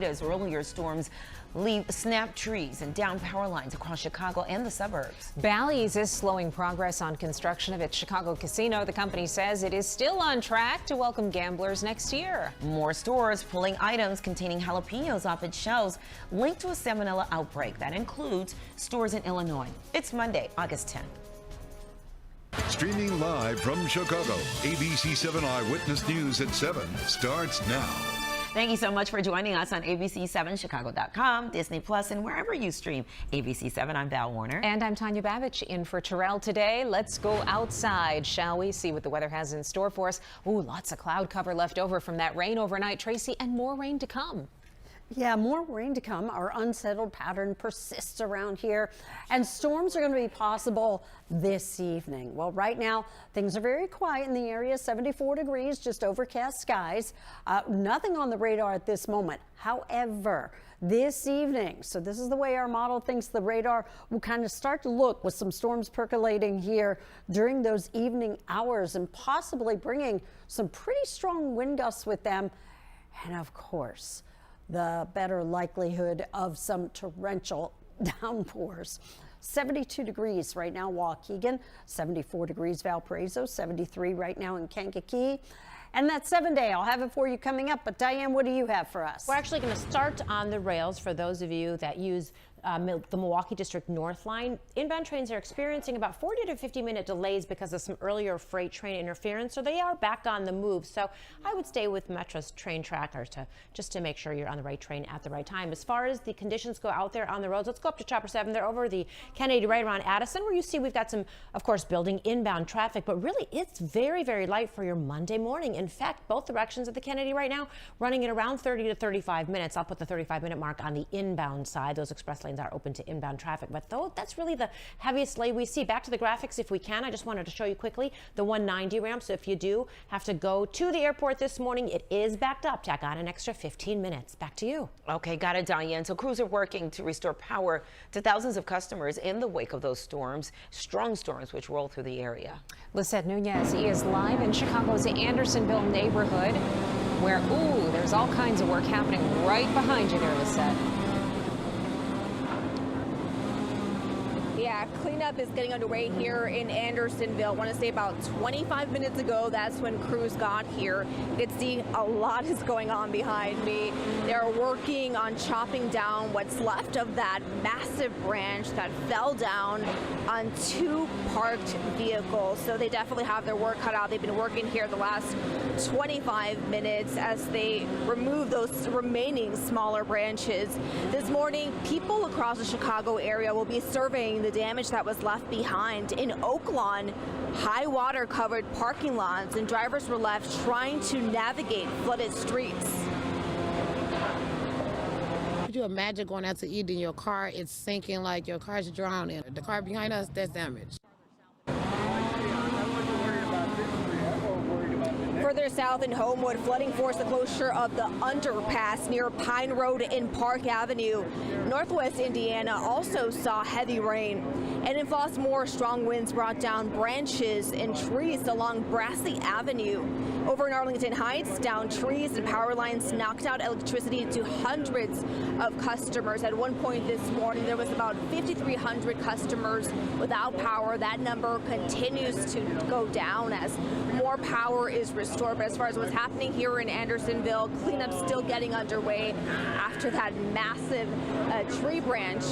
As earlier storms leave snapped trees and down power lines across Chicago and the suburbs. Bally's is slowing progress on construction of its Chicago casino. The company says it is still on track to welcome gamblers next year. More stores pulling items containing jalapenos off its shelves linked to a salmonella outbreak that includes stores in Illinois. It's Monday, August 10th. Streaming live from Chicago, ABC7 Eyewitness News at 7 starts now. Thank you so much for joining us on ABC7Chicago.com, Disney Plus, and wherever you stream ABC7. I'm Val Warner. And I'm Tanya Babich in for Terrell today. Let's go outside, shall we? See what the weather has in store for us. Ooh, lots of cloud cover left over from that rain overnight, Tracy, and more rain to come. Yeah, more rain to come. Our unsettled pattern persists around here, and storms are going to be possible this evening. Well, right now, things are very quiet in the area, 74 degrees, just overcast skies. Nothing on the radar at this moment. However, this evening, so this is the way our model thinks the radar will kind of start to look with some storms percolating here during those evening hours and possibly bringing some pretty strong wind gusts with them. And of course, the better likelihood of some torrential downpours. 72 degrees right now, Waukegan, 74 degrees Valparaiso, 73 right now in Kankakee. And that 7-day, I'll have it for you coming up. But Diane, what do you have for us? We're actually going to start on the rails for those of you that use the Milwaukee District North Line. Inbound trains are experiencing about 40 to 50-minute delays because of some earlier freight train interference, so they are back on the move. So I would stay with Metro's train trackers just to make sure you're on the right train at the right time. As far as the conditions go out there on the roads, let's go up to Chopper 7. They're over the Kennedy right around Addison, where you see we've got some, of course, building inbound traffic, but really it's very, very light for your Monday morning. In fact, both directions of the Kennedy right now running at around 30 to 35 minutes. I'll put the 35-minute mark on the inbound side. Those express lanes are open to inbound traffic, but though that's really the heaviest delay we see. Back to the graphics if we can. I just wanted to show you quickly the 190 ramp. So if you do have to go to the airport this morning, it is backed up. Tack on an extra 15 minutes. Back to you. Okay, got it, Diane. So crews are working to restore power to thousands of customers in the wake of those storms, strong storms which roll through the area. Lisette Nunez is live in Chicago's Andersonville neighborhood where, ooh, there's all kinds of work happening right behind you there, Lisette. Yeah, cleanup is getting underway here in Andersonville. I want to say about 25 minutes ago, that's when crews got here. You can see a lot is going on behind me. They're working on chopping down what's left of that massive branch that fell down on two parked vehicles. So they definitely have their work cut out. They've been working here the last 25 minutes as they remove those remaining smaller branches. This morning, people across the Chicago area will be surveying the damage that was left behind. In Oaklawn, high water covered parking lots and drivers were left trying to navigate flooded streets. Could you imagine going out to eat in your car? It's sinking like your car's drowning. The car behind us, that's damaged. Further south in Homewood, flooding forced the closure of the underpass near Pine Road and Park Avenue. Northwest Indiana also saw heavy rain. And in Flossmoor, strong winds brought down branches and trees along Brassey Avenue. Over in Arlington Heights, down trees and power lines knocked out electricity to hundreds of customers. At one point this morning, there was about 5,300 customers without power. That number continues to go down as more power is restored. But as far as what's happening here in Andersonville, cleanup still getting underway after that massive tree branch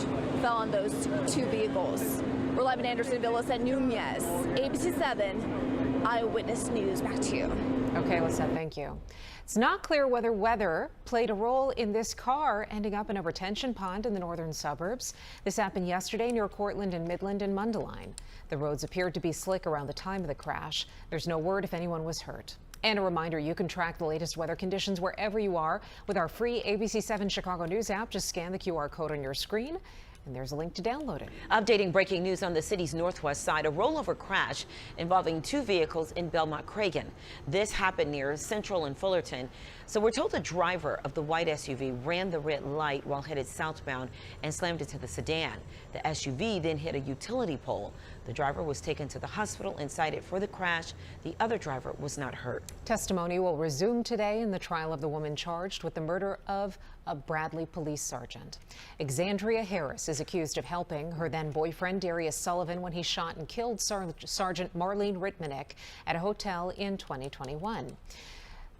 fell on those two vehicles. We're live in Andersonville. Lisette Nunez, ABC7 Eyewitness News. Back to you. Okay, Lisette, thank you. It's not clear whether weather played a role in this car ending up in a retention pond in the northern suburbs. This happened yesterday near Cortland and Midland and Mundelein. The roads appeared to be slick around the time of the crash. There's no word if anyone was hurt. And a reminder, you can track the latest weather conditions wherever you are with our free ABC7 Chicago News app. Just scan the QR code on your screen, and there's a link to download it. Updating breaking news on the city's northwest side, a rollover crash involving two vehicles in Belmont Cragen. This happened near Central and Fullerton. So we're told the driver of the white SUV ran the red light while headed southbound and slammed into the sedan. The SUV then hit a utility pole. The driver was taken to the hospital and cited for the crash. The other driver was not hurt. Testimony will resume today in the trial of the woman charged with the murder of a Bradley police sergeant. Exandria Harris is accused of helping her then boyfriend Darius Sullivan when he shot and killed Sergeant Marlene Ritmanek at a hotel in 2021.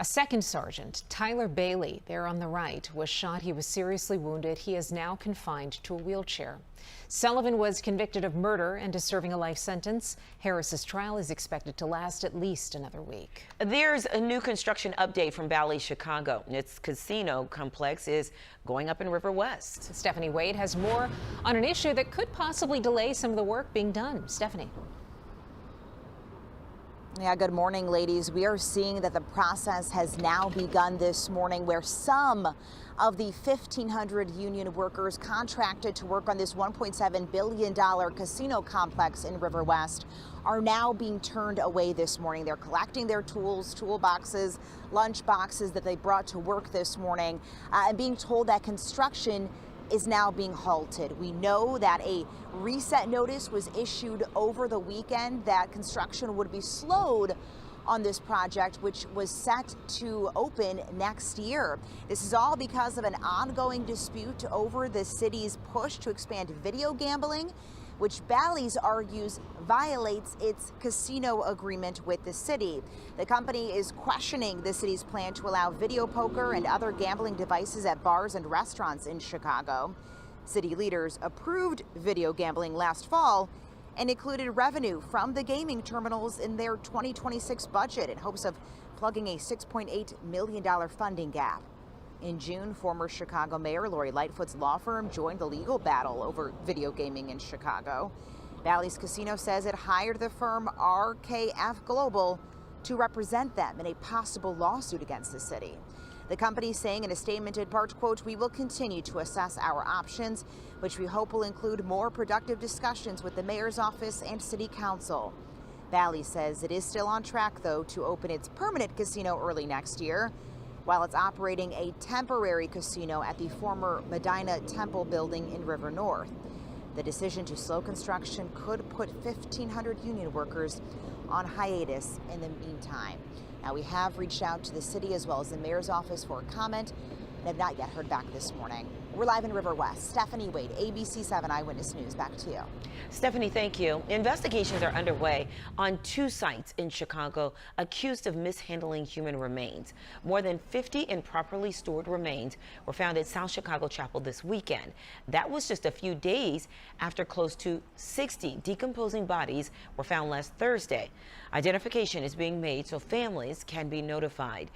A second sergeant, Tyler Bailey, there on the right, was shot. He was seriously wounded. He is now confined to a wheelchair. Sullivan was convicted of murder and is serving a life sentence. Harris's trial is expected to last at least another week. There's a new construction update from Bally's Chicago. Its casino complex is going up in River West. Stephanie Wade has more on an issue that could possibly delay some of the work being done. Stephanie. Yeah, good morning, ladies. We are seeing that the process has now begun this morning where some of the 1,500 union workers contracted to work on this $1.7 billion casino complex in River West are now being turned away this morning. They're collecting their tools, toolboxes, lunch boxes that they brought to work this morning, and being told that construction is now being halted. We know that a reset notice was issued over the weekend that construction would be slowed on this project, which was set to open next year. This is all because of an ongoing dispute over the city's push to expand video gambling, which Bally's argues violates its casino agreement with the city. The company is questioning the city's plan to allow video poker and other gambling devices at bars and restaurants in Chicago. City leaders approved video gambling last fall and included revenue from the gaming terminals in their 2026 budget in hopes of plugging a $6.8 million funding gap. In June, former Chicago Mayor Lori Lightfoot's law firm joined the legal battle over video gaming in Chicago. Bally's Casino says it hired the firm RKF Global to represent them in a possible lawsuit against the city. The company saying in a statement in part, quote, "We will continue to assess our options, which we hope will include more productive discussions with the mayor's office and city council." Bally's says it is still on track, though, to open its permanent casino early next year, while it's operating a temporary casino at the former Medina Temple building in River North. The decision to slow construction could put 1,500 union workers on hiatus in the meantime. Now, we have reached out to the city as well as the mayor's office for comment and have not yet heard back this morning. We're live in River West. Stephanie Wade, ABC7 Eyewitness News. Back to you. Stephanie, thank you. Investigations are underway on 2 sites in Chicago accused of mishandling human remains. More than 50 improperly stored remains were found at South Chicago Chapel this weekend. That was just a few days after close to 60 decomposing bodies were found last Thursday. Identification is being made so families can be notified.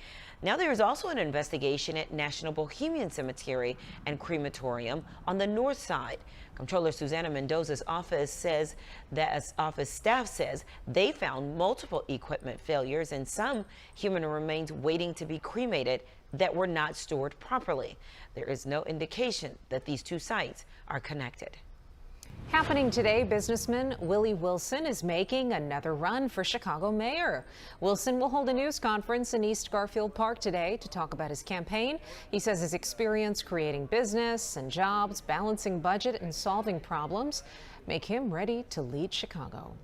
Now there is also an investigation at National Bohemian Cemetery and Crematorium on the north side. Comptroller Susana Mendoza's office says that office staff says they found multiple equipment failures and some human remains waiting to be cremated that were not stored properly. There is no indication that these 2 sites are connected. Happening today, businessman Willie Wilson is making another run for Chicago mayor. Wilson will hold a news conference in East Garfield Park today to talk about his campaign. He says his experience creating business and jobs, balancing budget and solving problems make him ready to lead Chicago.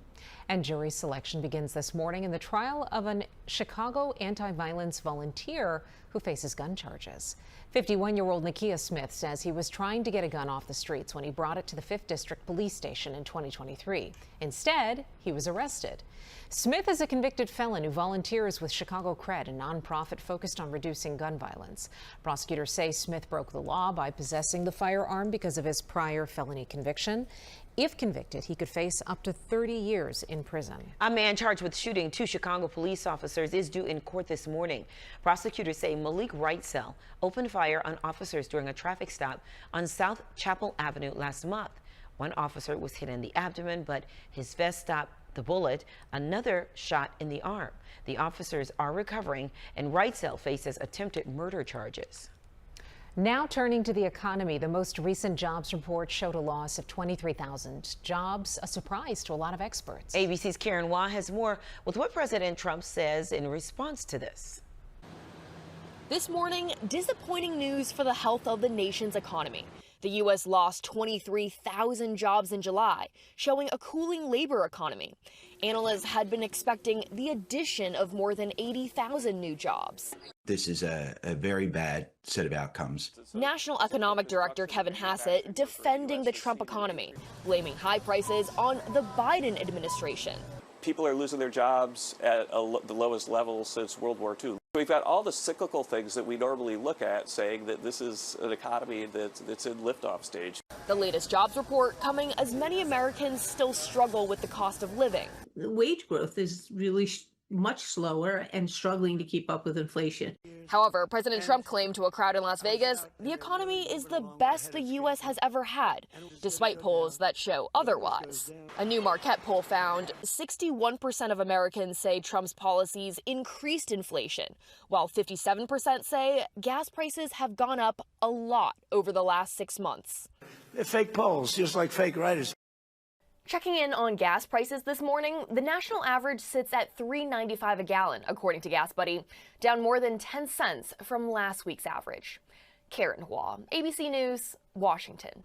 And jury selection begins this morning in the trial of a Chicago anti-violence volunteer who faces gun charges. 51-year-old Nakia Smith says he was trying to get a gun off the streets when he brought it to the 5th District Police Station in 2023. Instead, he was arrested. Smith is a convicted felon who volunteers with Chicago Cred, a nonprofit focused on reducing gun violence. Prosecutors say Smith broke the law by possessing the firearm because of his prior felony conviction. If convicted, he could face up to 30 years in prison. A man charged with shooting 2 Chicago police officers is due in court this morning. Prosecutors say Malik Wrightsell opened fire on officers during a traffic stop on South Chapel Avenue last month. One officer was hit in the abdomen, but his vest stopped the bullet. Another shot in the arm. The officers are recovering, and Wrightsell faces attempted murder charges. Now turning to the economy, the most recent jobs report showed a loss of 23,000 jobs, a surprise to a lot of experts. ABC's Karen Wah has more with what President Trump says in response to this. This morning, disappointing news for the health of the nation's economy. The U.S. lost 23,000 jobs in July, showing a cooling labor economy. Analysts had been expecting the addition of more than 80,000 new jobs. This is a very bad set of outcomes. National Economic Director Kevin Hassett defending the Trump economy, blaming high prices on the Biden administration. People are losing their jobs at the lowest level since World War II. We've got all the cyclical things that we normally look at saying that this is an economy that's in liftoff stage. The latest jobs report coming as many Americans still struggle with the cost of living. The wage growth is really much slower and struggling to keep up with inflation. However, President Trump claimed to a crowd in Las Vegas the economy is the best the U.S. has ever had, despite polls that show otherwise. A new Marquette poll found 61% of Americans say Trump's policies increased inflation, while 57% say gas prices have gone up a lot over the last 6 months. They're fake polls, just like fake writers. Checking in on gas prices this morning, the national average sits at $3.95 a gallon, according to Gas Buddy, down more than 10 cents from last week's average. Karen Hua, ABC News, Washington.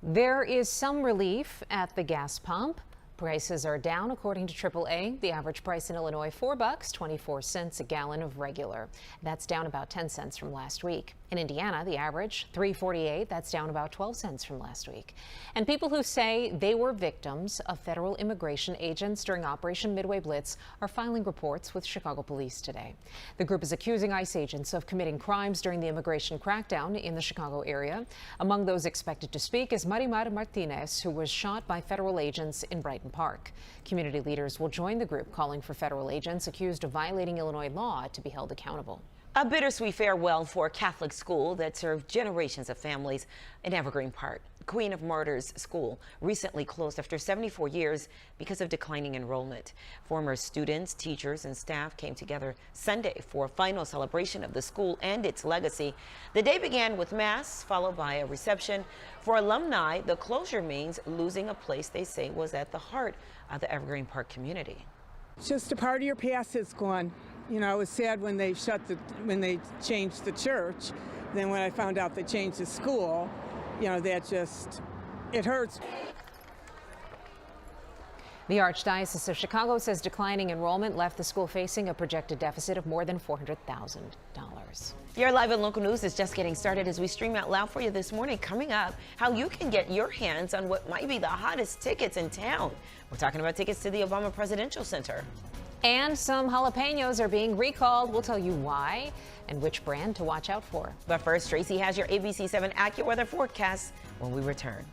There is some relief at the gas pump. Prices are down according to AAA. The average price in Illinois, $4.24 a gallon of regular. That's down about 10 cents from last week. In Indiana, the average, $3.48. That's down about 12 cents from last week. And people who say they were victims of federal immigration agents during Operation Midway Blitz are filing reports with Chicago police today. The group is accusing ICE agents of committing crimes during the immigration crackdown in the Chicago area. Among those expected to speak is Marimar Martinez, who was shot by federal agents in Brighton Park. Community leaders will join the group calling for federal agents accused of violating Illinois law to be held accountable. A bittersweet farewell for a Catholic school that served generations of families in Evergreen Park. Queen of Martyrs School recently closed after 74 years because of declining enrollment. Former students, teachers, and staff came together Sunday for a final celebration of the school and its legacy. The day began with Mass, followed by a reception. For alumni, the closure means losing a place they say was at the heart of the Evergreen Park community. Just a part of your past that's gone. You know, I was sad when they changed the church. Then when I found out they changed the school, you know, it hurts. The Archdiocese of Chicago says declining enrollment left the school facing a projected deficit of more than $400,000. Your live and local news is just getting started as we stream out loud for you this morning. Coming up, how you can get your hands on what might be the hottest tickets in town. We're talking about tickets to the Obama Presidential Center. And some jalapenos are being recalled. We'll tell you why and which brand to watch out for. But first, Tracy has your ABC7 AccuWeather forecast when we return.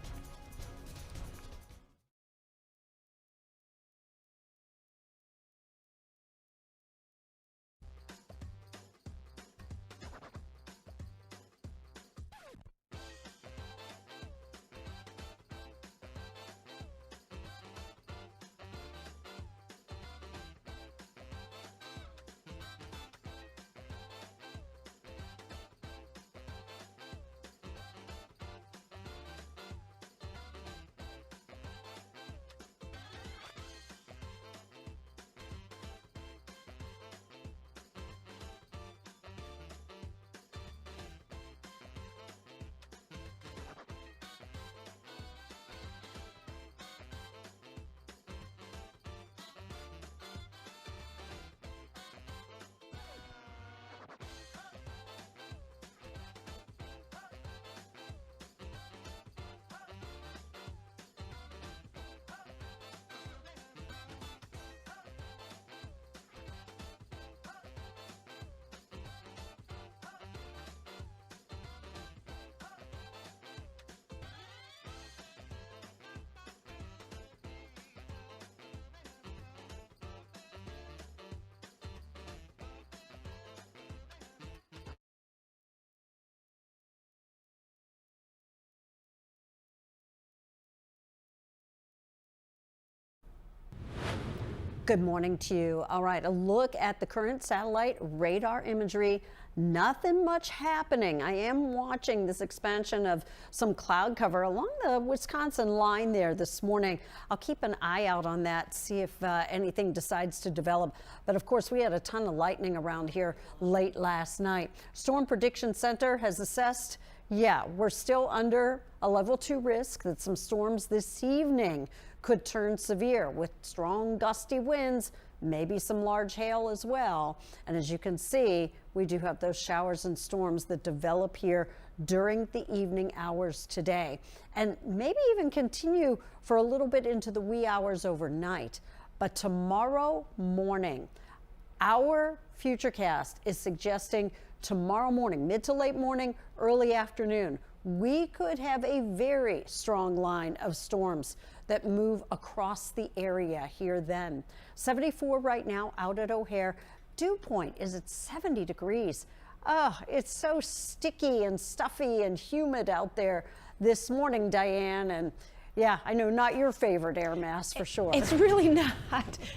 Good morning to you. All right, a look at the current satellite radar imagery nothing much happening. I am watching this expansion of some cloud cover along the Wisconsin line there this morning. I'll keep an eye out on that, see if anything decides to develop. But of course, we had a ton of lightning around here late last night. Storm Prediction Center has assessed, yeah, we're still under a level 2 risk that some storms this evening could turn severe with strong gusty winds, maybe some large hail as well. And as you can see, we do have those showers and storms that develop here during the evening hours today, and maybe even continue for a little bit into the wee hours overnight. But tomorrow morning, our Futurecast is suggesting tomorrow morning, mid to late morning, early afternoon, we could have a very strong line of storms that move across the area here then. 74 right now out at O'Hare. Dew point is at 70 degrees. Oh, it's so sticky and stuffy and humid out there this morning, Diane. And yeah, I know, not your favorite air mass for sure. It's really not.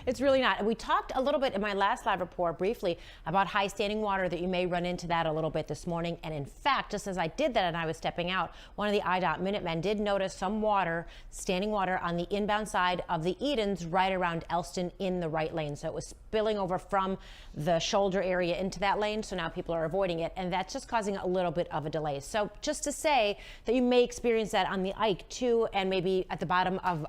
It's really not. We talked a little bit in my last live report briefly about high standing water, that you may run into that a little bit this morning. And in fact, just as I did that and I was stepping out, one of the IDOT Minutemen did notice some water, standing water on the inbound side of the Edens right around Elston in the right lane. So it was spilling over from the shoulder area into that lane. So now people are avoiding it, and that's just causing a little bit of a delay. So just to say that you may experience that on the Ike too, and maybe at the bottom of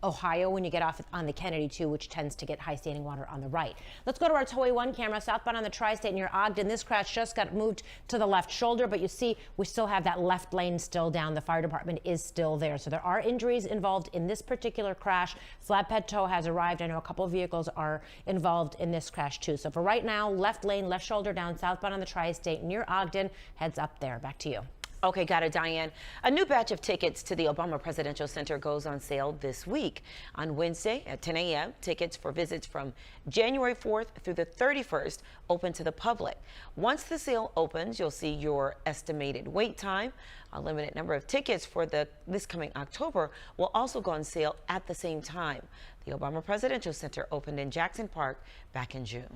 Ohio when you get off on the Kennedy too, which tends to get high standing water on the right. Let's go to our Toy 1 camera southbound on the tri-state near Ogden. This crash just got moved to the left shoulder, but you see we still have that left lane still down. The fire department is still there. So there are injuries involved in this particular crash. Flatbed tow has arrived. I know a couple of vehicles are involved in this crash too. So for right now, left lane, left shoulder down southbound on the tri-state near Ogden. Heads up there. Back to you. Okay, got it, Diane. A new batch of tickets to the Obama Presidential Center goes on sale this week. On Wednesday at 10 a.m., tickets for visits from January 4th through the 31st open to the public. Once the sale opens, you'll see your estimated wait time. A limited number of tickets for this coming October will also go on sale at the same time. The Obama Presidential Center opened in Jackson Park back in June.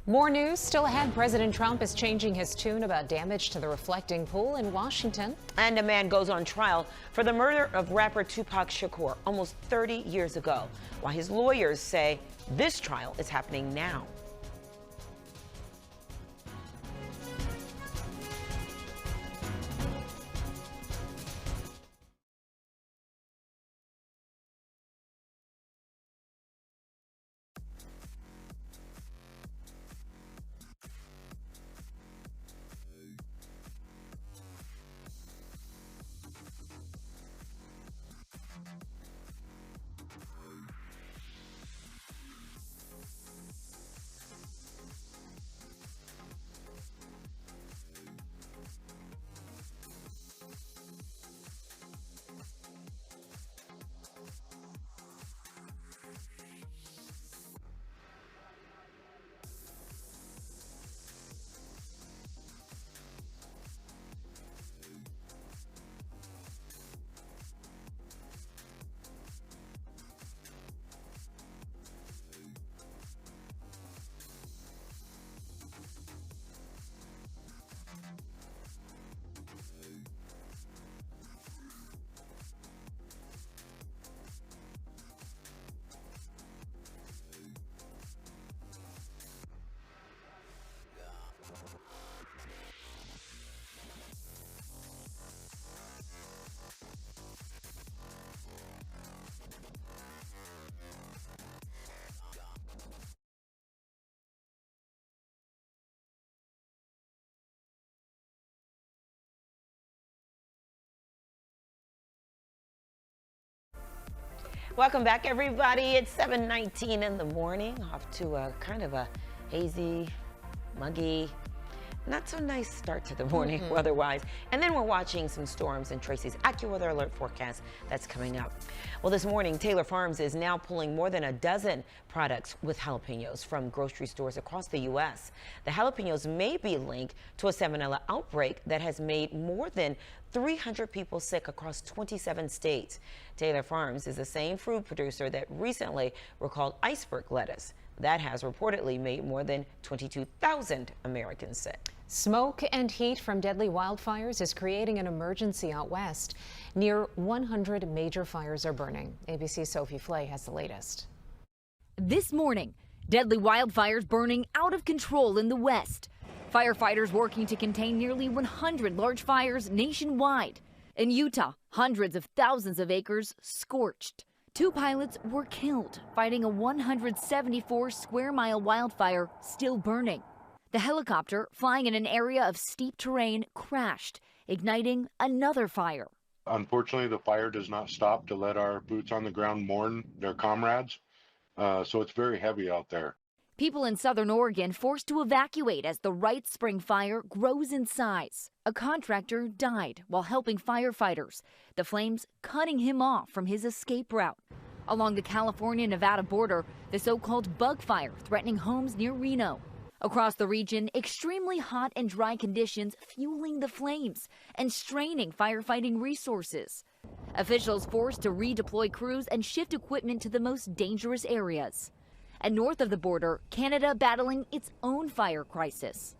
More news still ahead. President Trump is changing his tune about damage to the reflecting pool in Washington. And a man goes on trial for the murder of rapper Tupac Shakur almost 30 years ago, while his lawyers say this trial is happening now. Welcome back, everybody. It's 7:19 in the morning, off to a kind of a hazy, muggy, not so nice start to the morning weather-wise. And then we're watching some storms in Tracy's AccuWeather Alert forecast that's coming up. Well, this morning, Taylor Farms is now pulling more than a dozen products with jalapenos from grocery stores across the U.S. The jalapenos may be linked to a salmonella outbreak that has made more than 300 people sick across 27 states. Taylor Farms is the same food producer that recently recalled iceberg lettuce. That has reportedly made more than 22,000 Americans sick. Smoke and heat from deadly wildfires is creating an emergency out west. Near 100 major fires are burning. ABC's Sophie Flay has the latest. This morning, deadly wildfires burning out of control in the west. Firefighters working to contain nearly 100 large fires nationwide. In Utah, hundreds of thousands of acres scorched. 2 pilots were killed fighting a 174 square mile wildfire still burning. The helicopter flying in an area of steep terrain crashed, igniting another fire. Unfortunately, the fire does not stop to let our boots on the ground mourn their comrades, so it's very heavy out there. People in southern Oregon forced to evacuate as the Wright Spring fire grows in size. A contractor died while helping firefighters, the flames cutting him off from his escape route. Along the California-Nevada border, the so-called bug fire threatening homes near Reno. Across the region, extremely hot and dry conditions fueling the flames and straining firefighting resources. Officials forced to redeploy crews and shift equipment to the most dangerous areas. And north of the border, Canada battling its own fire crisis.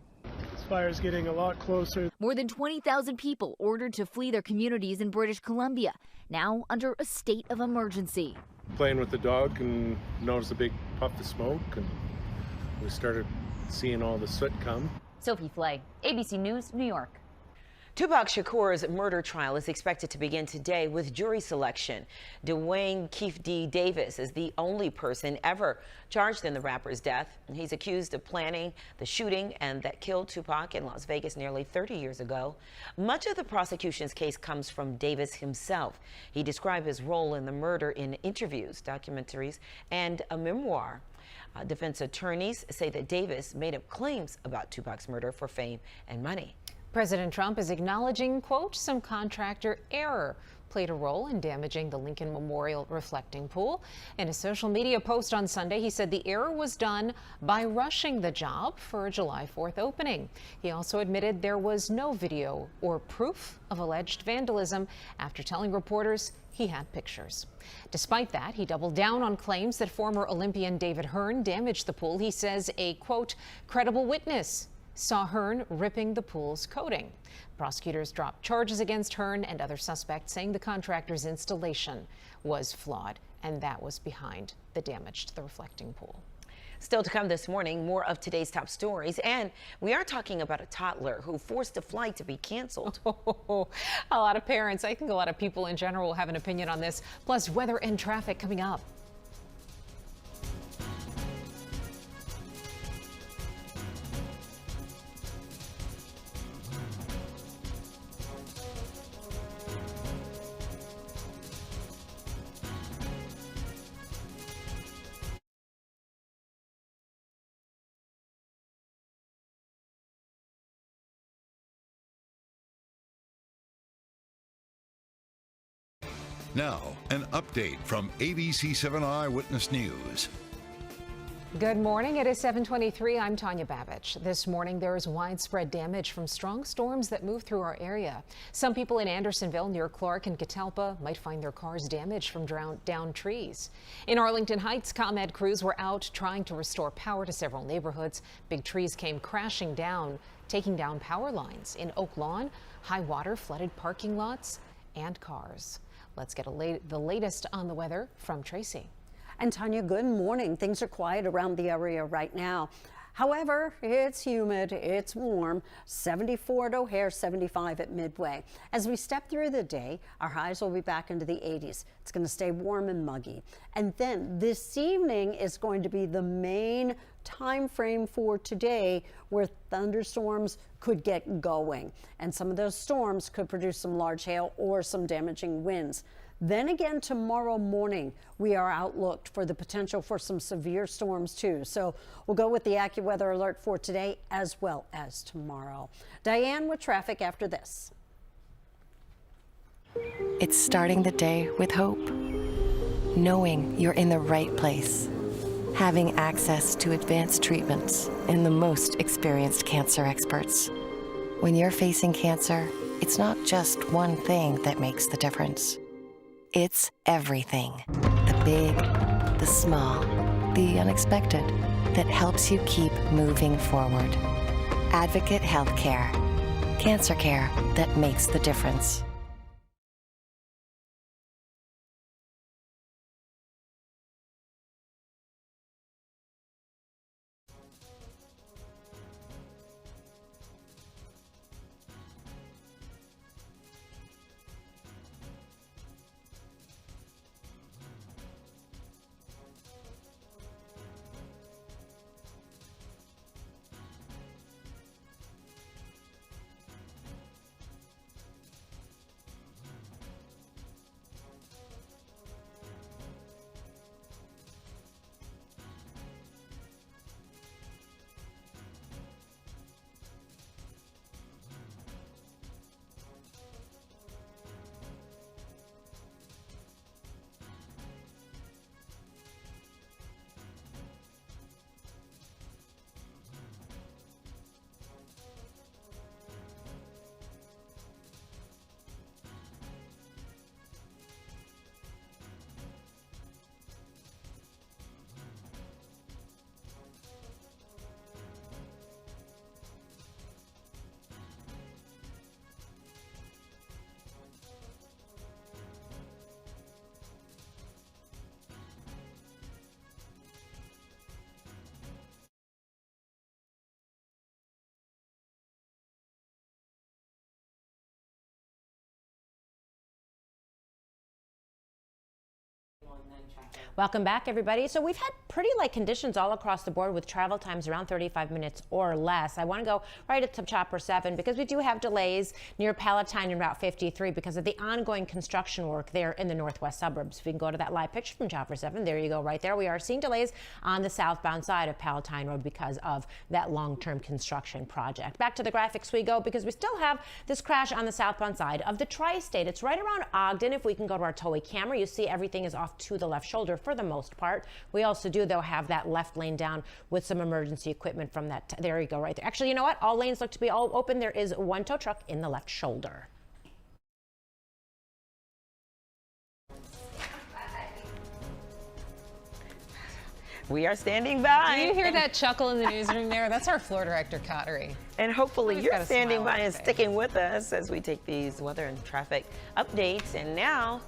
This fire is getting a lot closer. More than 20,000 people ordered to flee their communities in British Columbia, now under a state of emergency. Playing with the dog and noticed a big puff of smoke, and we started seeing all the soot come. Sophie Flay, ABC News, New York. Tupac Shakur's murder trial is expected to begin today with jury selection. Dwayne Keefe D. Davis is the only person ever charged in the rapper's death. He's accused of planning the shooting and that killed Tupac in Las Vegas nearly 30 years ago. Much of the prosecution's case comes from Davis himself. He described his role in the murder in interviews, documentaries, and a memoir. Defense attorneys say that Davis made up claims about Tupac's murder for fame and money. President Trump is acknowledging, quote, some contractor error played a role in damaging the Lincoln Memorial reflecting pool. In a social media post on Sunday, he said the error was done by rushing the job for a July 4th opening. He also admitted there was no video or proof of alleged vandalism after telling reporters he had pictures. Despite that, he doubled down on claims that former Olympian David Hearn damaged the pool. He says a, quote, credible witness saw Hearn ripping the pool's coating. Prosecutors dropped charges against Hearn and other suspects, saying the contractor's installation was flawed, and that was behind the damage to the reflecting pool. Still to come this morning, more of today's top stories, and we are talking about a toddler who forced a flight to be canceled. A lot of parents, I think a lot of people in general will have an opinion on this, plus weather and traffic coming up. Now, an update from ABC7 Eyewitness News. Good morning. It is 7:23. I'm Tanya Babich. This morning, there is widespread damage from strong storms that move through our area. Some people in Andersonville near Clark and Catalpa might find their cars damaged from downed trees. In Arlington Heights, ComEd crews were out trying to restore power to several neighborhoods. Big trees came crashing down, taking down power lines. In Oak Lawn, high water flooded parking lots and cars. Let's get the latest on the weather from Tracy. And Tanya, good morning. Things are quiet around the area right now. However, it's humid, it's warm, 74 at O'Hare, 75 at Midway. As we step through the day, our highs will be back into the 80s. It's going to stay warm and muggy. And then this evening is going to be the main time frame for today where thunderstorms could get going. And some of those storms could produce some large hail or some damaging winds. Then again, tomorrow morning, we are outlooked for the potential for some severe storms, too. So we'll go with the AccuWeather alert for today as well as tomorrow. Diane with traffic after this. It's starting the day with hope, knowing you're in the right place, having access to advanced treatments and the most experienced cancer experts. When you're facing cancer, it's not just one thing that makes the difference. It's everything. The big, the small, the unexpected, that helps you keep moving forward. Advocate Healthcare. Cancer care that makes the difference. Welcome back, everybody. So we've had pretty light conditions all across the board with travel times around 35 minutes or less. I want to go right at to Chopper 7 because we do have delays near Palatine and Route 53 because of the ongoing construction work there in the northwest suburbs. If we can go to that live picture from Chopper 7, there you go right there. We are seeing delays on the southbound side of Palatine Road because of that long-term construction project. Back to the graphics we go because we still have this crash on the southbound side of the tri-state. It's right around Ogden. If we can go to our tollway camera, you see everything is off to the left shoulder for the most part. We also do, though, have that left lane down with some emergency equipment from that. There you go, right there. Actually, you know what? All lanes look to be all open. There is one tow truck in the left shoulder. We are standing by. Do you hear that chuckle in the newsroom there? That's our floor director, Cottery. And hopefully Always you're got a standing smile by on and his face. sticking with us as we take these weather and traffic updates. And now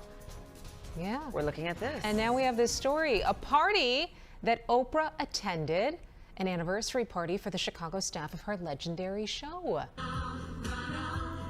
we're looking at this. And now we have this story, a party that Oprah attended, an anniversary party for the Chicago staff of her legendary show.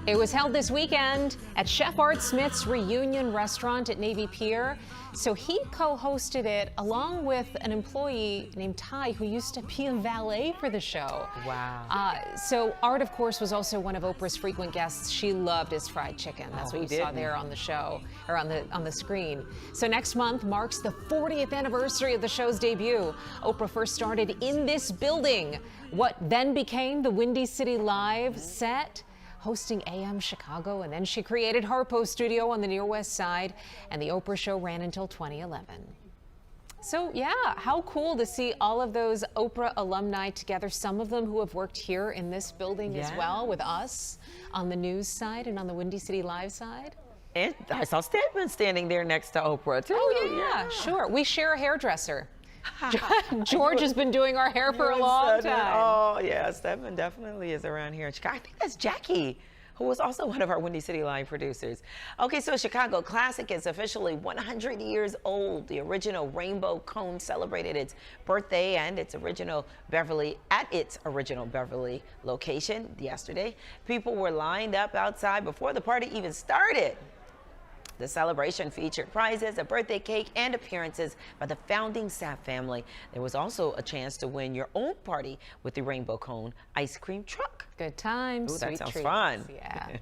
It was held this weekend at Chef Art Smith's Reunion Restaurant at Navy Pier. So he co-hosted it along with an employee named Ty, who used to be a valet for the show. Wow. So Art, of course, was also one of Oprah's frequent guests. She loved his fried chicken. That's what you saw there on the show, or on the screen. So next month marks the 40th anniversary of the show's debut. Oprah first started in this building, what then became the Windy City Live set, hosting AM Chicago, and then she created Harpo Studio on the Near West Side, and the Oprah Show ran until 2011. So yeah, how cool to see all of those Oprah alumni together, some of them who have worked here in this building as well with us on the news side and on the Windy City Live side. And I saw Stedman standing there next to Oprah, too. Oh yeah, sure. We share a hairdresser. George has been doing our hair for a long time. Oh, yeah, Stedman definitely is around here in Chicago. I think that's Jackie, who was also one of our Windy City Live producers. Okay, so Chicago Classic is officially 100 years old. The original Rainbow Cone celebrated its birthday and its original Beverly location yesterday. People were lined up outside before the party even started. The celebration featured prizes, a birthday cake, and appearances by the founding Sapp family. There was also a chance to win your own party with the Rainbow Cone ice cream truck. Good times, Ooh, that sweet sounds treats. fun. Yeah.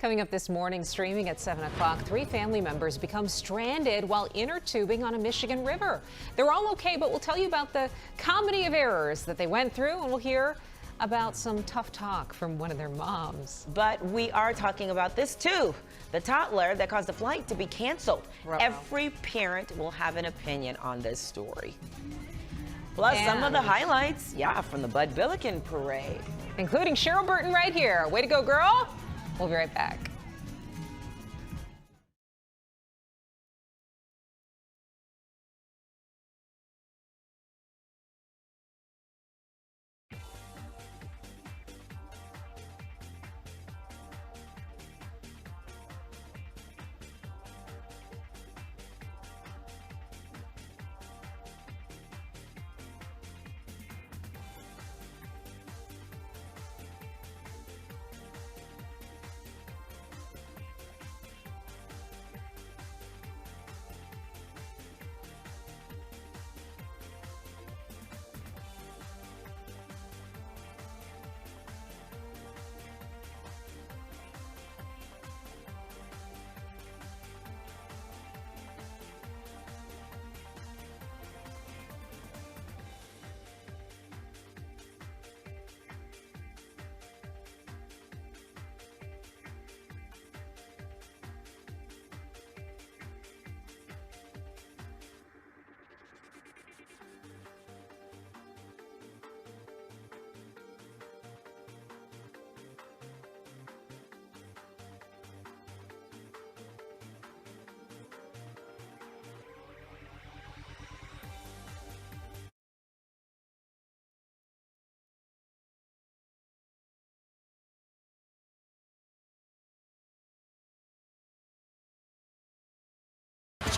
Coming up this morning, streaming at 7 o'clock, 3 family members become stranded while inner tubing on a Michigan river. They're all okay, but we'll tell you about the comedy of errors that they went through, and we'll hear about some tough talk from one of their moms. But we are talking about this too, the toddler that caused the flight to be canceled. Every parent will have an opinion on this story. Plus some of the highlights, from the Bud Billiken parade. Including Cheryl Burton right here. Way to go, girl. We'll be right back.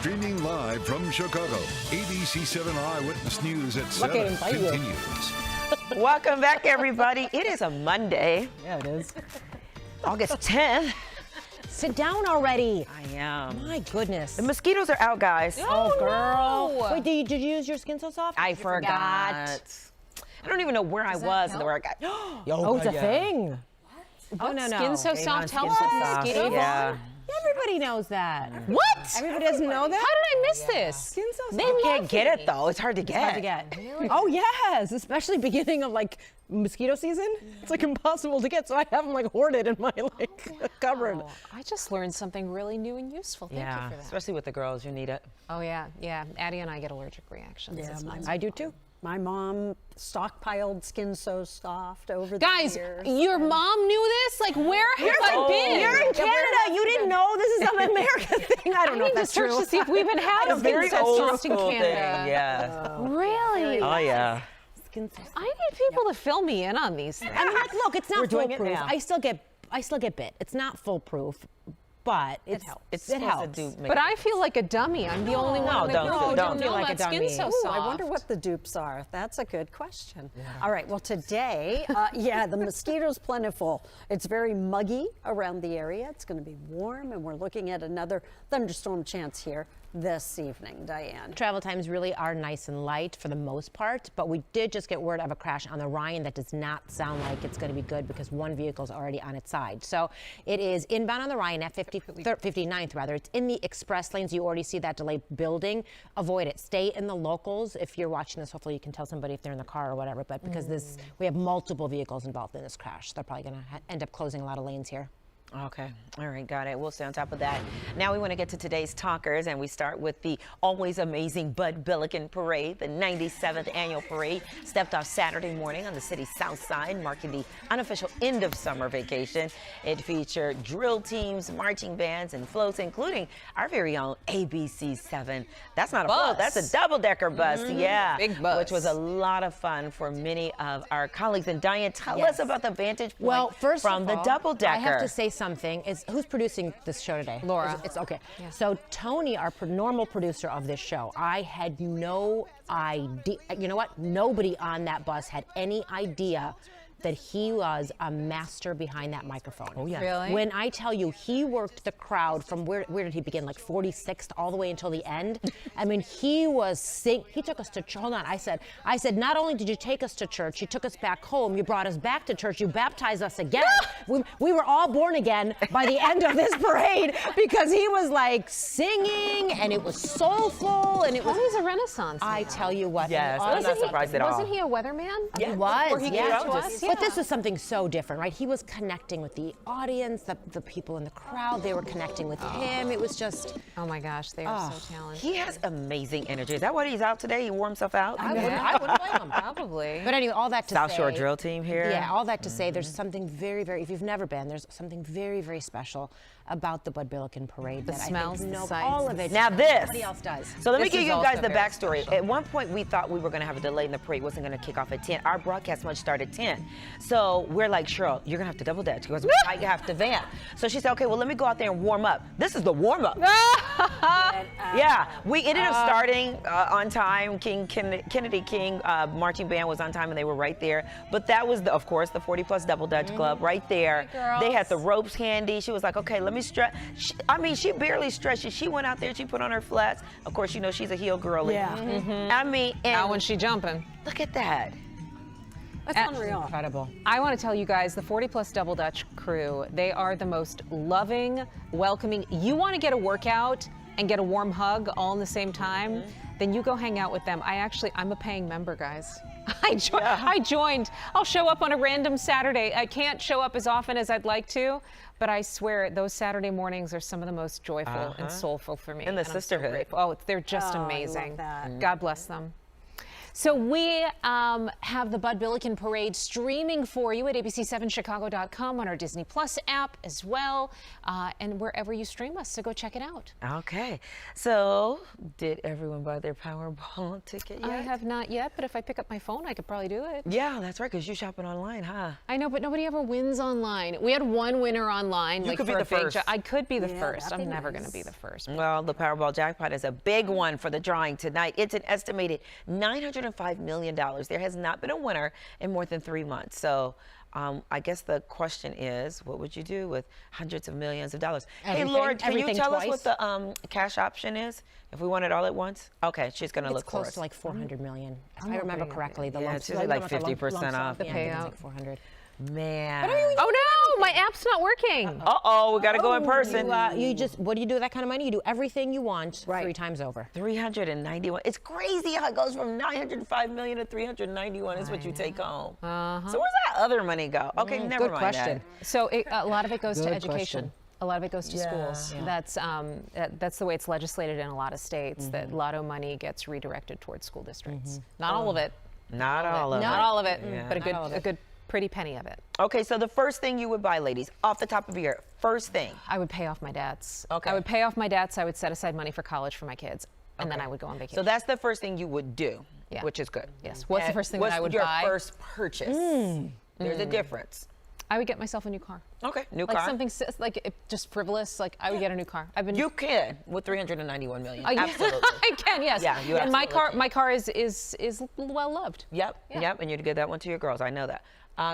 Streaming live from Chicago, ABC7 Eyewitness News at 7 continues. Welcome back, everybody. It is a Monday. Yeah, it is. August 10th. Sit down already. I am. My goodness. The mosquitoes are out, guys. Oh, girl. no. Wait, did you use your Skin So Soft? I forgot. I don't even know where I was and where I got. Oh, it's a thing. Oh, no. Skin So Soft helps with mosquitoes? Yeah. Everybody knows that. What? Everybody doesn't know that? How did I miss this? Skin So Soft. They can't get it, though. It's hard to get. Hard to get. Really? Oh, yes. Especially beginning of like mosquito season. It's like impossible to get. So I have them like hoarded in my cupboard. Oh, I just learned something really new and useful. Thank you for that. Especially with the girls, you need it. Oh, yeah. Addie and I get allergic reactions. Yeah, I do too. My mom stockpiled Skin So Soft over the Guys, years. your mom knew this? Like, where have I been? You're in Canada. You didn't know this is an American thing. I don't know if that's true. I need to search to see if we've been having Skin So Soft in Canada. Yeah. Really? Oh, yeah. I need people to fill me in on these things. I mean, like, look, it's We're not doing it foolproof. now. I still get bit. It's not foolproof, but it helps. It helps. But I feel like a dummy. I'm the only one in the group who don't know feel like a about Skin dummy. So Ooh, Soft. I wonder what the dupes are. That's a good question. All right, well, today, the mosquitoes plentiful. It's very muggy around the area. It's going to be warm, and we're looking at another thunderstorm chance here this evening. Diane. Travel times really are nice and light for the most part, but we did just get word of a crash on the Ryan that does not sound like it's going to be good because one vehicle is already on its side. So it is inbound on the Ryan at 59th rather. It's in the express lanes. You already see that delay building. Avoid it. Stay in the locals. If you're watching this, hopefully you can tell somebody if they're in the car or whatever, but because we have multiple vehicles involved in this crash, they're probably going to end up closing a lot of lanes here. Okay. All right. Got it. We'll stay on top of that. Now we want to get to today's talkers, and we start with the always amazing Bud Billiken Parade. The 97th annual parade stepped off Saturday morning on the city's south side, marking the unofficial end of summer vacation. It featured drill teams, marching bands, and floats, including our very own ABC7. That's not a float. That's a double-decker bus. Yeah. Big bus. Which was a lot of fun for many of our colleagues. And Diane, tell us about the vantage point Well, first from of the all, double-decker. I have to say something. Who's producing this show today? Laura. It's okay. Yeah. So Tony, our normal producer of this show, I had no idea. You know what? Nobody on that bus had any idea that he was a master behind that microphone. Oh, yeah. Really? When I tell you he worked the crowd from where did he begin? Like 46th all the way until the end. I mean, he took us to church. Hold on. I said, not only did you take us to church, you took us back home, you brought us back to church, you baptized us again. we were all born again by the end of this parade because he was like singing and it was soulful and it was. Tony's a renaissance I man. tell you what. Yes, I'm not surprised at all. Wasn't he a weatherman? He was. Before he came to us? But this was something so different, right? He was connecting with the audience, the people in the crowd. They were connecting with him. It was just. Oh my gosh, they are so talented. He has amazing energy. Is that why he's out today? He wore himself out? I wouldn't blame him. Probably. But anyway, all that to South say. Shore drill team here. Yeah, all that to say, there's something very, very. If you've never been, there's something very, very special about the Bud Billiken Parade. The that smells, I think the sights. all of it. Now this. Nobody else does. So let me This give is you also guys the very backstory. special. At one point, we thought we were going to have a delay and the parade wasn't going to kick off at 10. Our broadcast much started at 10. So we're like, Cheryl, you're going to have to double dutch. She goes, we might have to vamp. So she said, okay, well, let me go out there and warm up. This is the warm up. Yeah, we ended up starting on time. Kennedy King marching band was on time and they were right there. But that was, of course, the 40 Plus Double Dutch Club right there. They had the ropes handy. She was like, okay, let me stretch. She barely stretched it. She went out there, she put on her flats. Of course, you know, she's a heel girly. Yeah. I mean, and Now when she jumping. look at that. That's unreal. Incredible. I want to tell you guys, the 40 Plus Double Dutch crew, they are the most loving, welcoming. You want to get a workout and get a warm hug all in the same time, then you go hang out with them. I'm a paying member, guys. I joined. I'll show up on a random Saturday. I can't show up as often as I'd like to, but I swear those Saturday mornings are some of the most joyful and soulful for me. And the I'm so sisterhood. grateful. Oh, they're just Oh, I love amazing. that. God bless them. So we have the Bud Billiken Parade streaming for you at ABC7Chicago.com on our Disney Plus app as well, and wherever you stream us. So go check it out. Okay. So did everyone buy their Powerball ticket yet? I have not yet, but if I pick up my phone, I could probably do it. Yeah, that's right, because you're shopping online, huh? I know, but nobody ever wins online. We had one winner online. You could be the first. I could be the first. I'm never going to be the first. Well, the Powerball jackpot is a big one for the drawing tonight. It's an estimated $905 million. There has not been a winner in more than 3 months. So I guess the question is, what would you do with hundreds of millions of dollars? Hey, Laura, can you tell us what the cash option is? If we want it all at once? Okay, she's going to look for us. It's close to like 400 million. If I remember correctly. The yeah, lump, it's usually like 50% off. The payout. Like 400. Man. Oh no, my app's not working. Uh-oh, we got to go in person. You just, what do you do with that kind of money? You do everything you want 3 times over. 391. It's crazy how it goes from 905 million to 391 is what you take home. So where's that other money go? Okay, never good mind question. that. So a lot of it goes to Good education. question. A lot of it goes to schools. Yeah. That's the way it's legislated in a lot of states, that lotto money gets redirected towards school districts. Not all of it. Not all of it. Not all of it, Yeah. but a good pretty penny of it. Okay, so the first thing you would buy, ladies, off the top of your head, first thing. I would pay off my debts. Okay. I would pay off my debts. I would set aside money for college for my kids, and then Okay. I would go on vacation. So that's the first thing you would do, Yeah. which is good. Yes. What's the first thing that I would buy? What's your first purchase? There's a difference. I would get myself a new car. Okay, new Like car. something just frivolous. Like I would get a new car. You can with 391 million. Yeah. Absolutely. I can, yes. Yeah, you and absolutely my car is well loved. Yep, yep, and you'd give that one to your girls. I know that.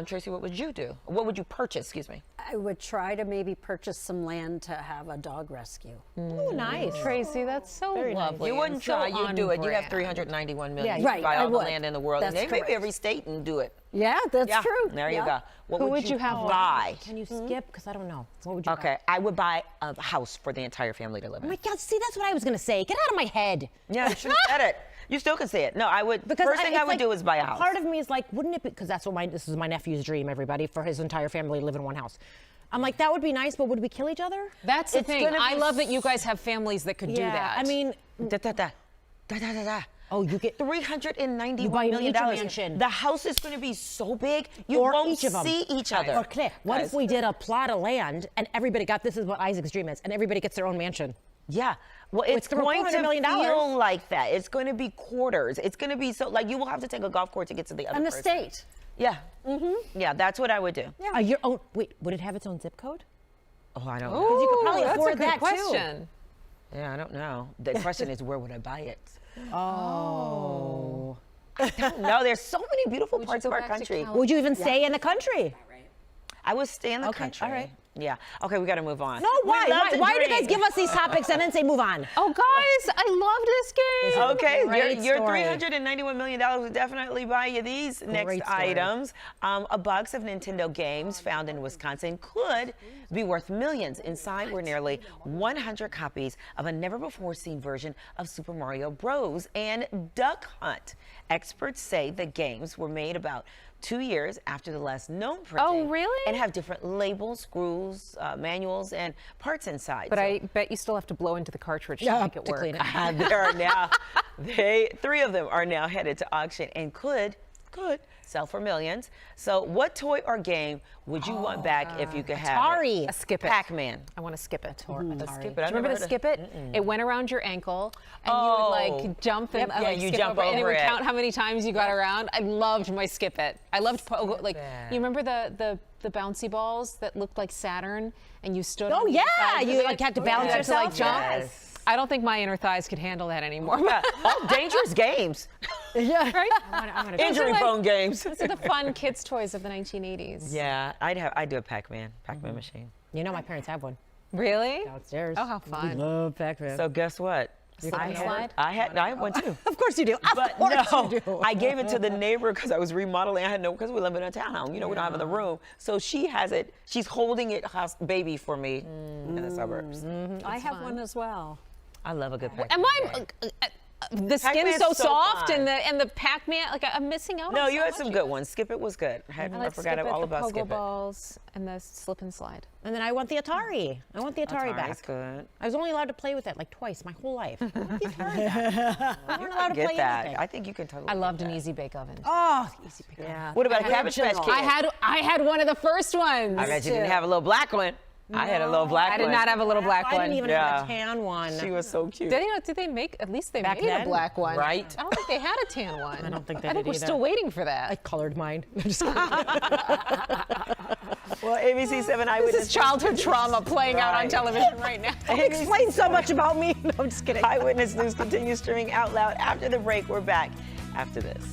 Tracy, what would you do? What would you purchase? Excuse me. I would try to maybe purchase some land to have a dog rescue. Oh, nice. Tracy, that's so lovely. You wouldn't and so try, you'd do it. You have on-brand. 391 million. Yeah, You right, could buy I all the would. land in the world. That's and maybe correct. every state and do it. Yeah, that's true. There you Yeah. go. What Who would you have buy? Can you skip? Because I don't know. What would you buy? Okay, I would buy a house for the entire family to live Oh in. my God, see, that's what I was going to say. Get out of my head. Yeah, you should have said it. You still can say it. No, I would. Because First thing I it's would like, do is buy a house. Part of me is like, wouldn't it be, because that's what this is my nephew's dream, everybody, for his entire family to live in one house. I'm like, that would be nice, but would we kill each other? That's the It's thing. gonna I be love that you guys have families that could do that. I mean, Oh, you get you buy $391 million. each a mansion. The house is going to be so big, you or won't each of them. see each other. Or Claire, what if we did a plot of land and everybody got, this is what Isaac's dream is, and everybody gets their own mansion? Yeah. Well, it's going to $400 million. feel like that. It's going to be quarters. It's going to be so, like, you will have to take a golf course to get to the other An person. estate. Yeah. Yeah, that's what I would do. Yeah. Your own, wait, would it have its own zip code? Oh, I don't Ooh, know. you could probably that's afford a good that, too. question. Yeah, I don't know. The question is, where would I buy it? Oh. I don't know. There's so many beautiful Would you parts go of our back to country. California? Would you even stay in the country? I would stay in the Okay, country. all right. Yeah. Okay, we got to move on. No, why? We love to Why do you drink. guys give us these topics and then say move on? Oh, guys, I loved this game. Okay, Great your story. $391 million would definitely buy you these next story. items. A box of Nintendo games found in Wisconsin could be worth millions. Inside were nearly 100 copies of a never-before-seen version of Super Mario Bros. And Duck Hunt. Experts say the games were made about 2 years after the last known printing. Oh, really? And have different labels, screws, manuals, and parts inside. But So- I bet you still have to blow into the cartridge to Yeah, make it to work. clean it. There are now, 3 of them are now headed to auction and could sell for millions. So what toy or game would you want back if you could have Atari. it? A skip it. Pac-Man. I want to skip it. Skip it. Do I've you never remember heard to of- skip it? It went around your ankle, and you would like jump and Yep, yeah, like, you skip jump and it over would it. count how many times you got around. I loved my skip it. I loved like it. you remember the bouncy balls that looked like Saturn, and you stood. Oh, on the yeah, side. you, like, had to balance to like yourself. jump. Yes. I don't think my inner thighs could handle that anymore. Oh, dangerous games. Yeah, right. Injury-prone games. Those are the fun kids' toys of the 1980s. Yeah, I'd do a Pac-Man machine. You know my parents have one Really? downstairs. Oh, how fun. Love Pac-Man. So guess what? Slide? I had one too. Of course you do. But no, I gave it to the neighbor because I was remodeling. I had no, because we live in a townhome. You know, we don't have the room. So she has it. She's holding it, baby, for me in the suburbs. I have one as well. I love a good Pac-Man. Am I? the skin's Pac-Man's so so soft, fun. and the Pac-Man, like I'm missing out. No, on you so had some much. good ones. Skip It was good. I forgot all about Skip It. balls and the slip and slide. And then I want the Atari. I want the Atari Atari's back. good. I was only allowed to play with it like twice my whole life. I want the Atari back. I weren't allowed to Get play that. anything. I think you can totally. I loved get an that. easy bake oven. Oh, easy pick. Yeah. What about a Cabbage Patch Kid? I had one of the first ones. I bet you didn't have a little black one. I had a little black one. I did not have a little black one. I didn't even have a tan one. She was so cute. Did they make? At least they Back made then? a black one, Right. I don't think they had a tan one. I don't think they I think did we're either. still waiting for that. I colored mine. I'm just kidding. Well, ABC7 Eyewitness. This is childhood trauma playing out on Right. television right now. It explains so much about me. No, I'm just kidding. Eyewitness News continues streaming out loud after the break. We're back after this.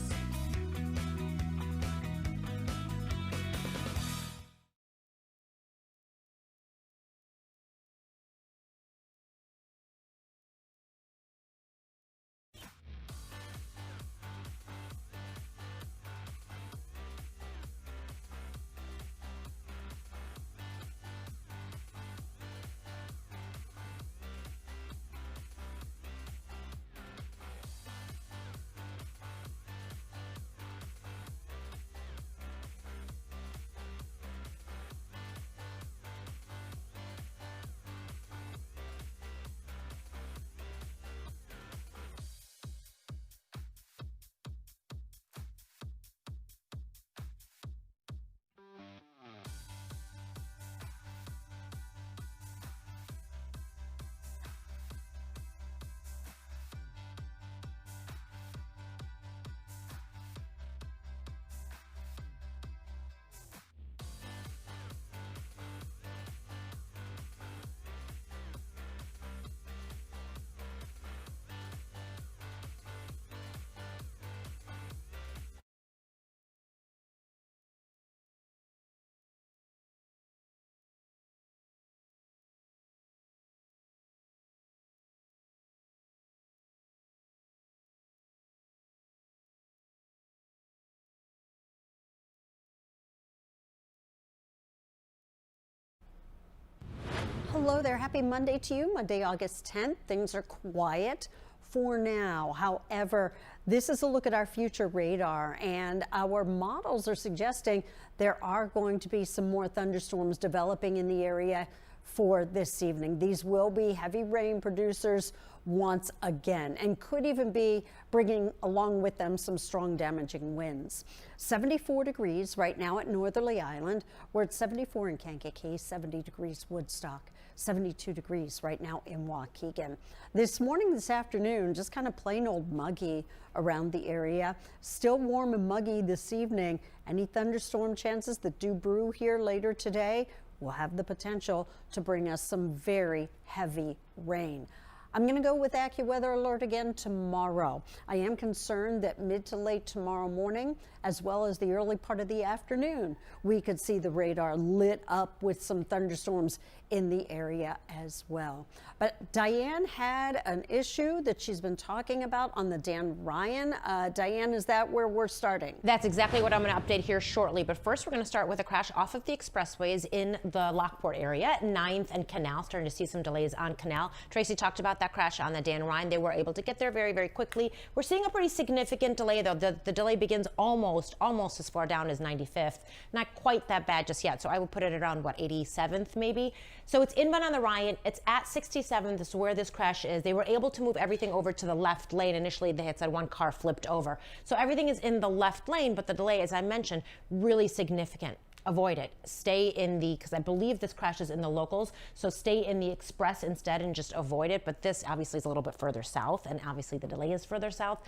Hello there. Happy Monday to you. Monday, August 10th. Things are quiet for now. However, this is a look at our future radar, and our models are suggesting there are going to be some more thunderstorms developing in the area for this evening. These will be heavy rain producers once again, and could even be bringing along with them some strong damaging winds. 74 degrees right now at Northerly Island. We're at 74 in Kankakee, 70 degrees Woodstock, 72 degrees right now in Waukegan. This morning, this afternoon, just kind of plain old muggy around the area. Still warm and muggy this evening. Any thunderstorm chances that do brew here later today will have the potential to bring us some very heavy rain. I'm going to go with AccuWeather alert again tomorrow. I am concerned that mid to late tomorrow morning, as well as the early part of the afternoon, we could see the radar lit up with some thunderstorms in the area as well. But Diane had an issue that she's been talking about on the Dan Ryan. Diane, is that where we're starting? That's exactly what I'm going to update here shortly. But first, we're going to start with a crash off of the expressways in the Lockport area, 9th and Canal. Starting to see some delays on Canal. Tracy talked about that crash on the Dan Ryan. They were able to get there very, very quickly. We're seeing a pretty significant delay, though. The delay begins almost as far down as 95th. Not quite that bad just yet. So I would put it around, what, 87th maybe? So it's inbound on the Ryan. It's at 67th. This is where this crash is. They were able to move everything over to the left lane. Initially, they had said one car flipped over. So everything is in the left lane, but the delay, as I mentioned, really significant. Avoid it. Stay in the, because I believe this crash is in the locals, so stay in the express instead and just avoid it. But this obviously is a little bit further south, and obviously the delay is further south.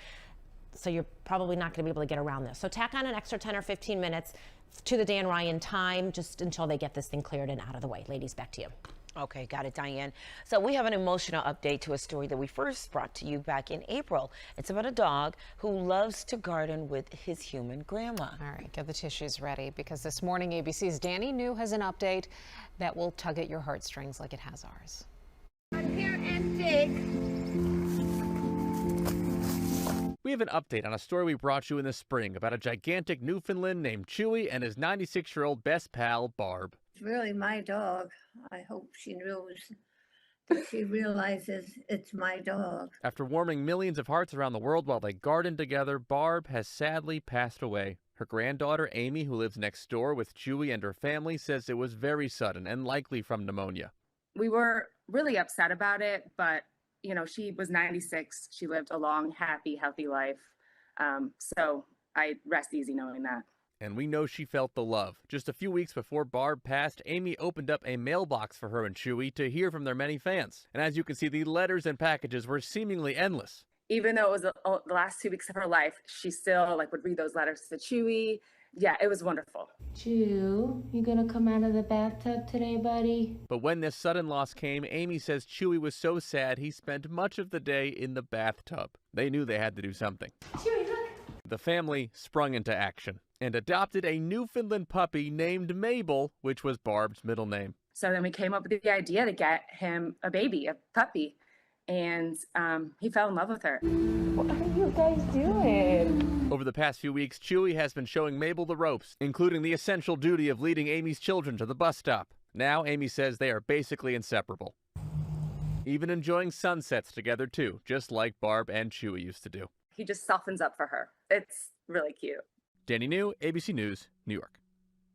So you're probably not going to be able to get around this. So tack on an extra 10 or 15 minutes to the Dan Ryan time just until they get this thing cleared and out of the way. Ladies, back to you. Okay, got it, Diane. So we have an emotional update to a story that we first brought to you back in April. It's about a dog who loves to garden with his human grandma. All right, get the tissues ready, because this morning ABC's Danny New has an update that will tug at your heartstrings like it has ours. I'm here and dig. We have an update on a story we brought you in the spring about a gigantic Newfoundland named Chewy and his 96-year-old best pal, Barb. It's really my dog. I hope she knows She realizes it's my dog. After warming millions of hearts around the world while they gardened together, Barb has sadly passed away. Her granddaughter, Amy, who lives next door with Chewy and her family, says it was very sudden and likely from pneumonia. We were really upset about it, but, you know, she was 96. She lived a long, happy, healthy life. So I rest easy knowing that. And we know she felt the love. Just a few weeks before Barb passed, Amy opened up a mailbox for her and Chewy to hear from their many fans. And as you can see, the letters and packages were seemingly endless. Even though it was the last 2 weeks of her life, she still would read those letters to Chewy. Yeah, it was wonderful. Chew, you gonna come out of the bathtub today, buddy? But when this sudden loss came, Amy says Chewy was so sad he spent much of the day in the bathtub. They knew they had to do something. Chewy, look! The family sprung into action and adopted a Newfoundland puppy named Mabel, which was Barb's middle name. So then we came up with the idea to get him a baby, a puppy. And he fell in love with her. What are you guys doing? Over the past few weeks, Chewy has been showing Mabel the ropes, including the essential duty of leading Amy's children to the bus stop. Now, Amy says they are basically inseparable. Even enjoying sunsets together, too, just like Barb and Chewy used to do. He just softens up for her. It's really cute. Danny New, ABC News, New York.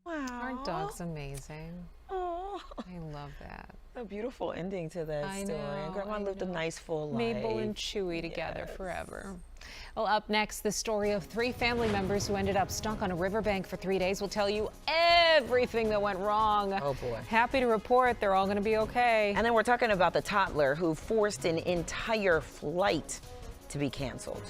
Wow. Our dog's amazing. Oh, I love that. A beautiful ending to that I story. know, And Grandma lived a nice full life. Mabel and Chewy together forever. Well, up next, the story of 3 family members who ended up stuck on a riverbank for 3 days. We'll tell you everything that went wrong. Oh, boy. Happy to report they're all going to be okay. And then we're talking about the toddler who forced an entire flight to be canceled.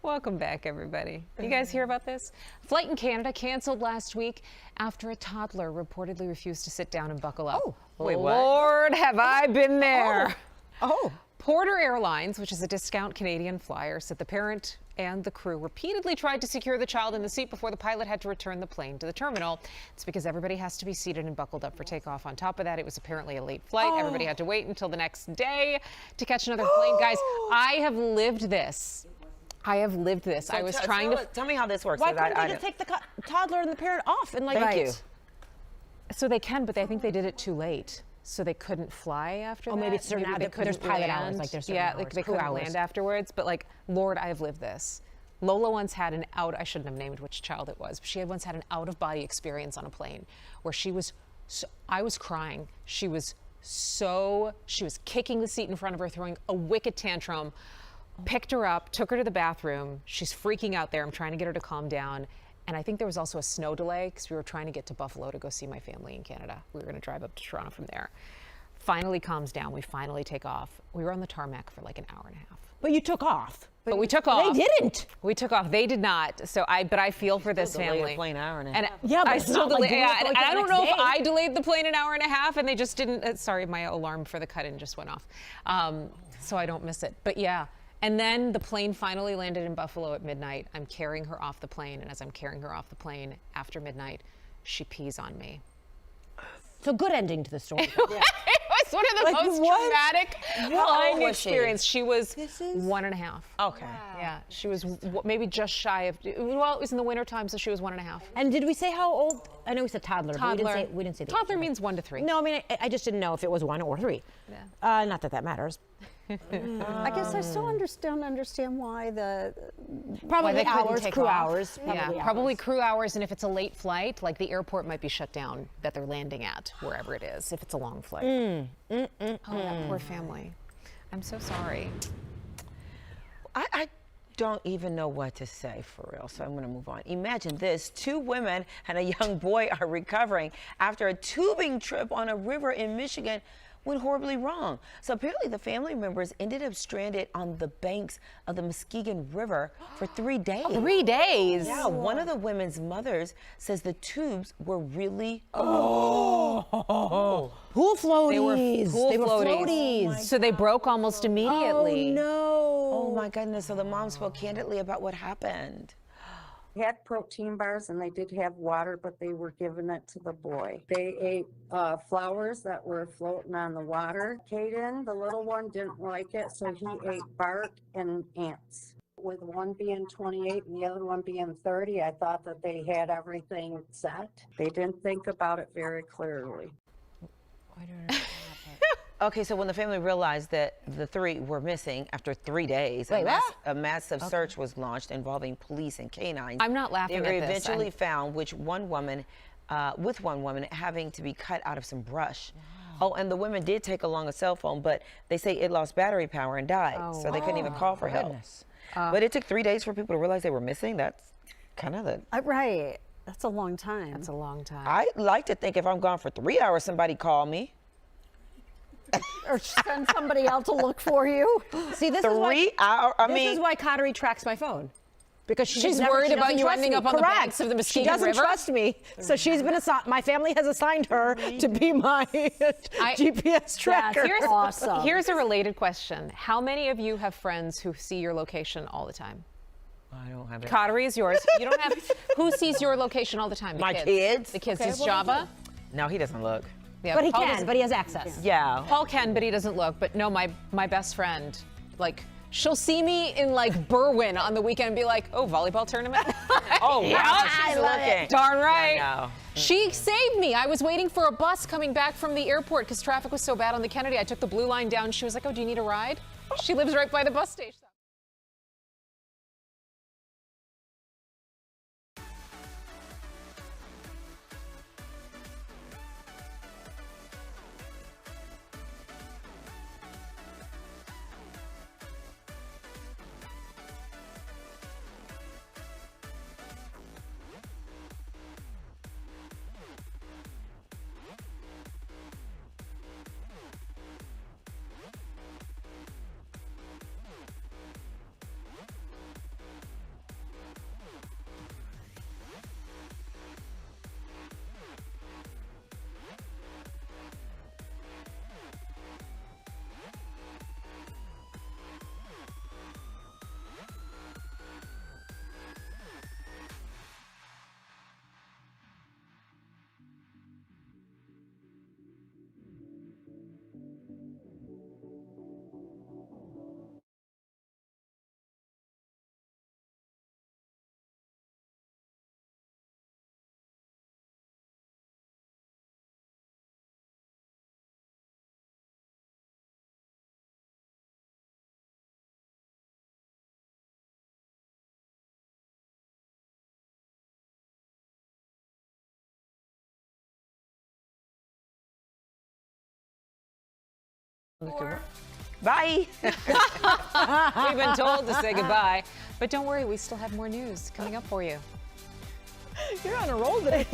Welcome back, everybody. You guys hear about this? Flight in Canada canceled last week after a toddler reportedly refused to sit down and buckle up. Oh, wait, what? Lord, have I been there. Oh. Porter Airlines, which is a discount Canadian flyer, said the parent and the crew repeatedly tried to secure the child in the seat before the pilot had to return the plane to the terminal. It's because everybody has to be seated and buckled up for takeoff. On top of that, it was apparently a late flight. Everybody had to wait until the next day to catch another plane. Guys, I have lived this. I have lived this. So I was trying to tell me how this works. Why couldn't they just take the toddler and the parent off and Thank you. So they can, but I think they did it too late. So they couldn't fly after that. Maybe it's certain they there's couldn't pilot land. hours, like there's certain yeah, hours, they crew couldn't hours. land afterwards. But like, Lord, I have lived this. Lola once had an I shouldn't have named which child it was, but she had once had an out-of-body experience on a plane where she was, I was crying. She was kicking the seat in front of her, throwing a wicked tantrum. Picked her up, took her to the bathroom. She's freaking out there. I'm trying to get her to calm down. And I think there was also a snow delay because we were trying to get to Buffalo to go see my family in Canada. We were going to drive up to Toronto from there. Finally calms down. We finally take off. We were on the tarmac for like an hour and a half. But you took off. But we took off. They didn't. We took off. They did not. So but I feel for this family. Plane hour and a And half. Yeah, but I it's still not like delayed. you have to And wait till I the don't next know if day. I delayed the plane an hour and a half, and they just didn't. Sorry, my alarm for the cut-in just went off, so I don't miss it. But yeah. And then the plane finally landed in Buffalo at midnight. I'm carrying her off the plane, and as I'm carrying her off the plane after midnight, she pees on me. So good ending to the story. It was one of the most traumatic lying experience. She was 1.5. Okay. Yeah, she was maybe just shy of, well, it was in the winter time, so she was 1.5. And did we say how old? I know we said toddler. Toddler. But we didn't say the Toddler age. means 1 to 3. No, I mean, I just didn't know if it was 1 or 3. Yeah. Not that that matters. I guess I still don't understand why Probably they couldn't hours, take crew off. hours. Probably crew hours, and if it's a late flight, like the airport might be shut down that they're landing at, wherever it is, if it's a long flight. Oh, that poor family. I'm so sorry. I don't even know what to say for real, so I'm going to move on. Imagine this. 2 women and a young boy are recovering after a tubing trip on a river in Michigan went horribly wrong. So apparently the family members ended up stranded on the banks of the Muskegon River for 3 days. 3 days? Yeah, one of the women's mothers says the tubes were really Pool floaties. They were pool floaties. So they broke almost immediately. Oh, no. Oh my goodness. So the mom spoke candidly about what happened. Had protein bars and they did have water, but they were giving it to the boy. They ate flowers that were floating on the water. Caden, the little one, didn't like it, so he ate bark and ants. With one being 28 and the other one being 30, I thought that they had everything set. They didn't think about it very clearly. Okay, so when the family realized that the 3 were missing after 3 days, a massive search was launched involving police and canines. I'm not laughing at this. They were eventually found with one woman having to be cut out of some brush. Wow. Oh, and the women did take along a cell phone, but they say it lost battery power and died, so they couldn't even call for help. But it took 3 days for people to realize they were missing. That's kind of the... Right. That's a long time. That's a long time. I like to think if I'm gone for 3 hours, somebody call me. Or send somebody out to look for you. See, this 3 hours. This is why Cottery tracks my phone. Because she's worried about you ending up on the banks of the Muskegon River. She doesn't trust me, so she's been assigned. My family has assigned her to be my GPS tracker. That's awesome. Here's a related question: how many of you have friends who see your location all the time? I don't have it. Cottery is yours. You don't have. Who sees your location all the time? My kids. The kids. Is Java? No, he doesn't look. Yeah, but he Paul can. But he has access. Yeah. Paul can, but he doesn't look. But no, my best friend, like, she'll see me in like Berwyn on the weekend and be like, "Oh, volleyball tournament." Oh, wow, she's looking. Darn right. Yeah, She saved me. I was waiting for a bus coming back from the airport because traffic was so bad on the Kennedy. I took the blue line down. She was like, "Oh, do you need a ride?" She lives right by the bus station. Bye. We've been told to say goodbye, but don't worry, we still have more news coming up for you. You're on a roll today.